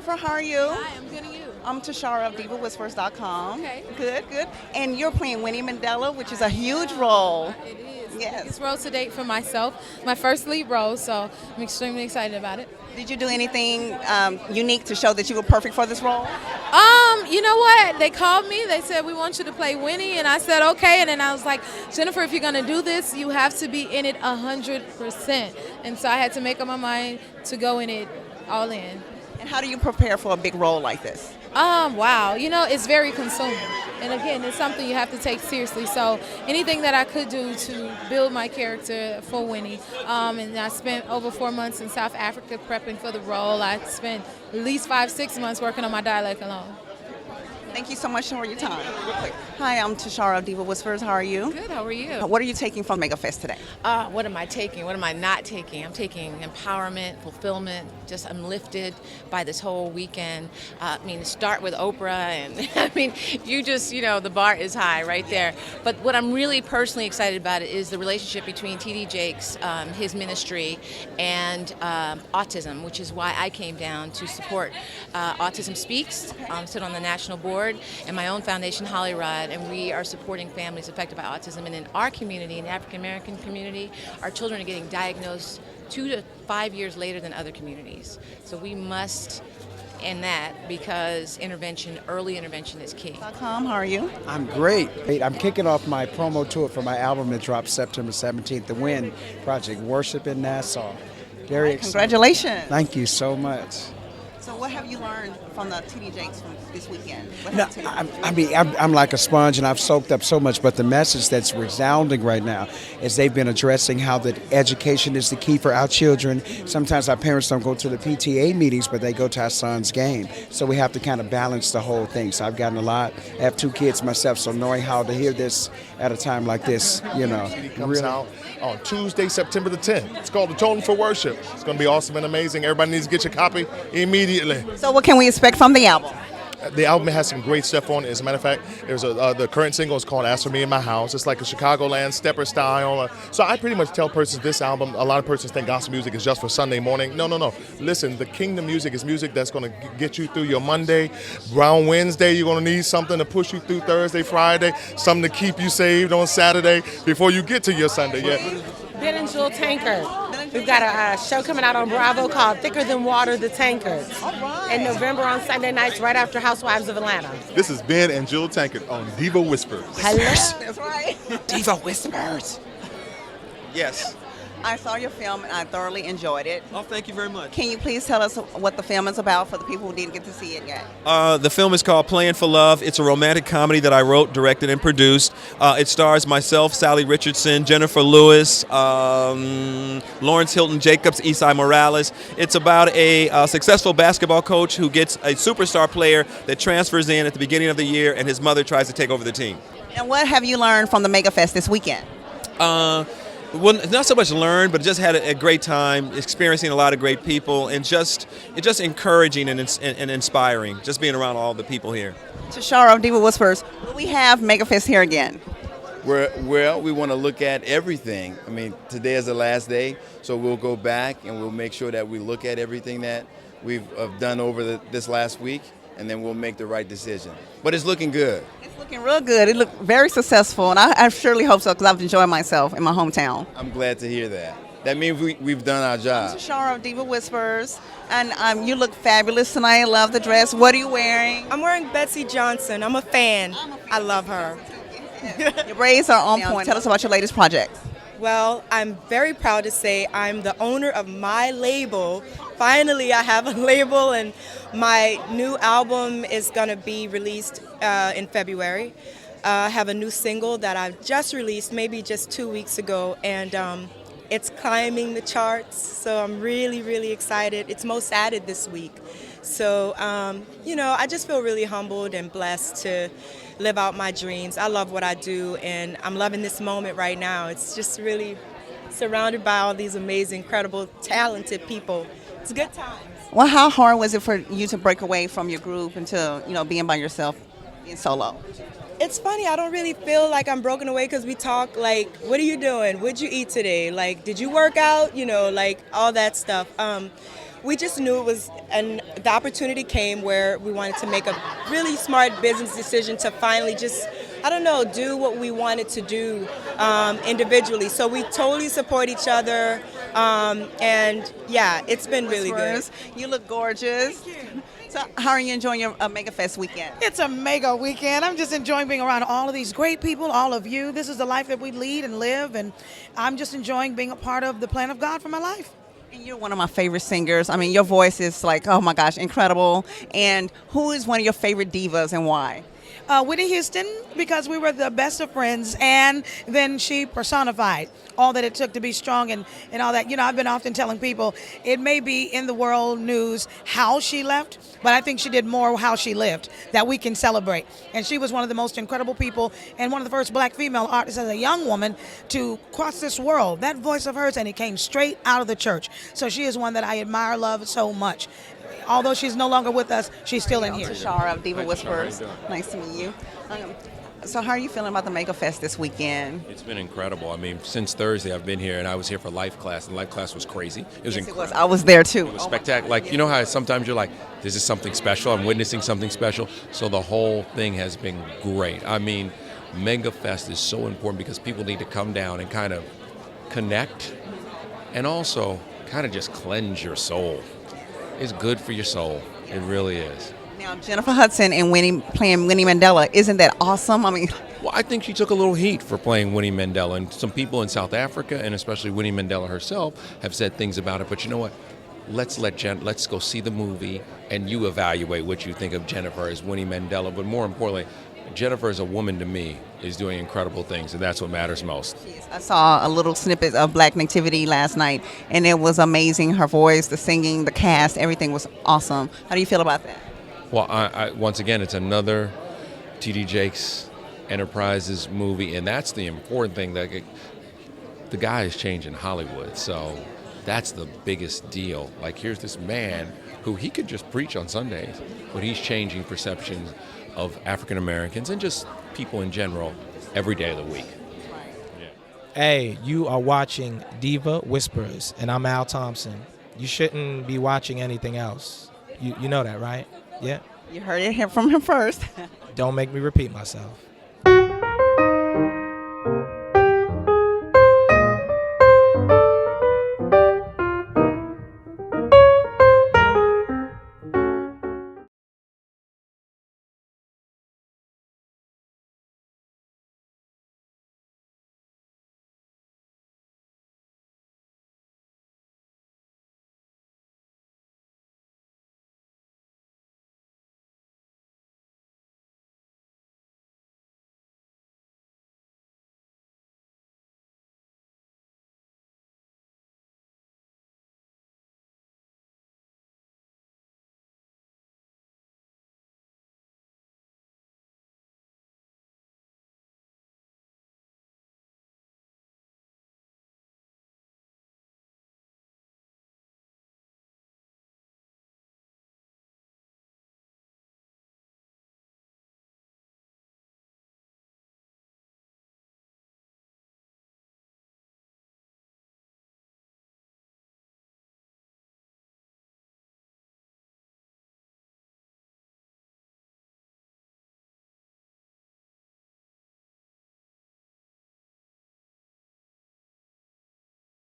Jennifer, how are you? Hi, I'm good, and you? I'm Tashara of DivaWhispers.com. Okay. Good, good. And you're playing Winnie Mandela, which is a huge role. It is. Yes. It's role to date for myself, my first lead role, so I'm extremely excited about it. Did you do anything unique to show that you were perfect for this role? You know what? They called me. They said, we want you to play Winnie, and I said, okay. And then I was like, Jennifer, if you're going to do this, you have to be in it 100%. And so I had to make up my mind to go in it all in. And how do you prepare for a big role like this? Wow. It's very consuming. And again, it's something you have to take seriously. So anything that I could do to build my character for Winnie. And I spent over 4 months in South Africa prepping for the role. I spent at least 5-6 months working on my dialect alone. Thank you so much for your time. Real quick. Hi, I'm Tashara of Diva Whispers. How are you? Good, how are you? What are you taking from MegaFest today? What am I taking? What am I not taking? I'm taking empowerment, fulfillment. I'm lifted by this whole weekend. Start with Oprah, and the bar is high right there. But what I'm really personally excited about is the relationship between T.D. Jakes, his ministry, and autism, which is why I came down to support Autism Speaks, sit on the national board, and my own foundation, Hollyrod, and we are supporting families affected by autism. And in our community, in the African American community, our children are getting diagnosed 2 to 5 years later than other communities. So we must end that because early intervention is key. How are you? I'm great. I'm kicking off my promo tour for my album that drops September 17th, The Win Project, Worship in Nassau. Very excited. Congratulations. Thank you so much. So what have you learned from the T.D. Jakes from this weekend? I'm like a sponge, and I've soaked up so much, but the message that's resounding right now is they've been addressing how that education is the key for our children. Sometimes our parents don't go to the PTA meetings, but they go to our son's game. So we have to kind of balance the whole thing. So I've gotten a lot. I have 2 kids myself, so knowing how to hear this at a time like this, It comes out on Tuesday, September the 10th. It's called The Tone for Worship. It's going to be awesome and amazing. Everybody needs to get your copy immediately. So what can we expect from the album? The album has some great stuff on it. As a matter of fact, there's the current single is called Ask For Me in My House. It's like a Chicagoland stepper style. So I pretty much tell persons this album, a lot of persons think gospel music is just for Sunday morning. No. Listen, the kingdom music is music that's going to get you through your Monday. Around Wednesday, you're going to need something to push you through Thursday, Friday, something to keep you saved on Saturday before you get to your Sunday. Yeah. Ben and Jewel Tankard. We've got a show coming out on Bravo called Thicker Than Water, The Tankards. In November on Sunday nights, right after Housewives of Atlanta. This is Ben and Jewel Tankard on Diva Whispers. Hello. That's right. Diva Whispers. Yes. I saw your film and I thoroughly enjoyed it. Oh, thank you very much. Can you please tell us what the film is about for the people who didn't get to see it yet? The film is called Playing for Love. It's a romantic comedy that I wrote, directed, and produced. It stars myself, Sally Richardson, Jennifer Lewis, Lawrence Hilton Jacobs, Isai Morales. It's about a successful basketball coach who gets a superstar player that transfers in at the beginning of the year, and his mother tries to take over the team. And what have you learned from the MegaFest this weekend? Well, not so much learned, but just had a great time, experiencing a lot of great people, and just encouraging and inspiring, just being around all the people here. Tashara of Diva Whispers, will we have MegaFest here again? We want to look at everything. Today is the last day, so we'll go back and we'll make sure that we look at everything that we've done over this last week, and then we'll make the right decision. But it's looking good. It's looking real good. It looked very successful, and I surely hope so because I've enjoyed myself in my hometown. I'm glad to hear that. That means we've done our job. Tashara of Diva Whispers, and you look fabulous tonight. I love the dress. What are you wearing? I'm wearing Betsy Johnson. I'm a fan. I love her. Your braids are on point. Tell us about your latest project. Well, I'm very proud to say I'm the owner of my label. Finally, I have a label, and my new album is going to be released in February. I have a new single that I've just released maybe just 2 weeks ago, and it's climbing the charts, so I'm really, really excited. It's most added this week. So, I just feel really humbled and blessed to live out my dreams. I love what I do, and I'm loving this moment right now. It's just really surrounded by all these amazing, incredible, talented people. It's a good time. Well, how hard was it for you to break away from your group into, being by yourself, being solo? It's funny, I don't really feel like I'm broken away because we talk like, what are you doing? What'd you eat today? Like, did you work out? Like all that stuff. we just knew it was, and the opportunity came where we wanted to make a really smart business decision to finally just, I don't know, do what we wanted to do individually. So we totally support each other, and yeah, it's been really good. You look gorgeous. So how are you enjoying your MegaFest weekend? It's a mega weekend. I'm just enjoying being around all of these great people, all of you. This is the life that we lead and live, and I'm just enjoying being a part of the plan of God for my life. And you're one of my favorite singers. I mean, your voice is like, oh my gosh, incredible. And who is one of your favorite divas and why? Winnie Houston, because we were the best of friends, and then she personified all that it took to be strong and all that. You know, I've been often telling people it may be in the world news how she left, but I think she did more how she lived that we can celebrate. And she was one of the most incredible people and one of the first black female artists as a young woman to cross this world. That voice of hers, and it came straight out of the church. So she is one that I admire, love so much. Although she's no longer with us, she's still in here. Tashara of Diva Whispers. Nice to meet you. So how are you feeling about the MegaFest this weekend? It's been incredible. I mean, since Thursday I've been here, and I was here for Life Class, and Life Class was crazy. It was incredible. I was there too. It was spectacular. Like, you know how sometimes you're like, this is something special, I'm witnessing something special. So the whole thing has been great. I mean, MegaFest is so important because people need to come down and kind of connect and also kind of just cleanse your soul. It's good for your soul. It really is. Now, Jennifer Hudson and Winnie playing Winnie Mandela, isn't that awesome? I mean, well, I think she took a little heat for playing Winnie Mandela, and some people in South Africa, and especially Winnie Mandela herself, have said things about it. But you know what? Let's go see the movie, and you evaluate what you think of Jennifer as Winnie Mandela. But more importantly, Jennifer as a woman to me is doing incredible things, and that's what matters most. I saw a little snippet of Black Nativity last night, and it was amazing. Her voice, the singing, the cast, everything was awesome. How do you feel about that? Well, I once again, it's another T.D. Jakes Enterprises movie, and that's the important thing. That the guy is changing Hollywood, so that's the biggest deal. Like, here's this man who he could just preach on Sundays, but he's changing perceptions of African Americans and just people in general every day of the week. Hey, you are watching Diva Whispers, and I'm Al Thompson. You shouldn't be watching anything else. You know that, right? Yeah? You heard it here from him first. Don't make me repeat myself.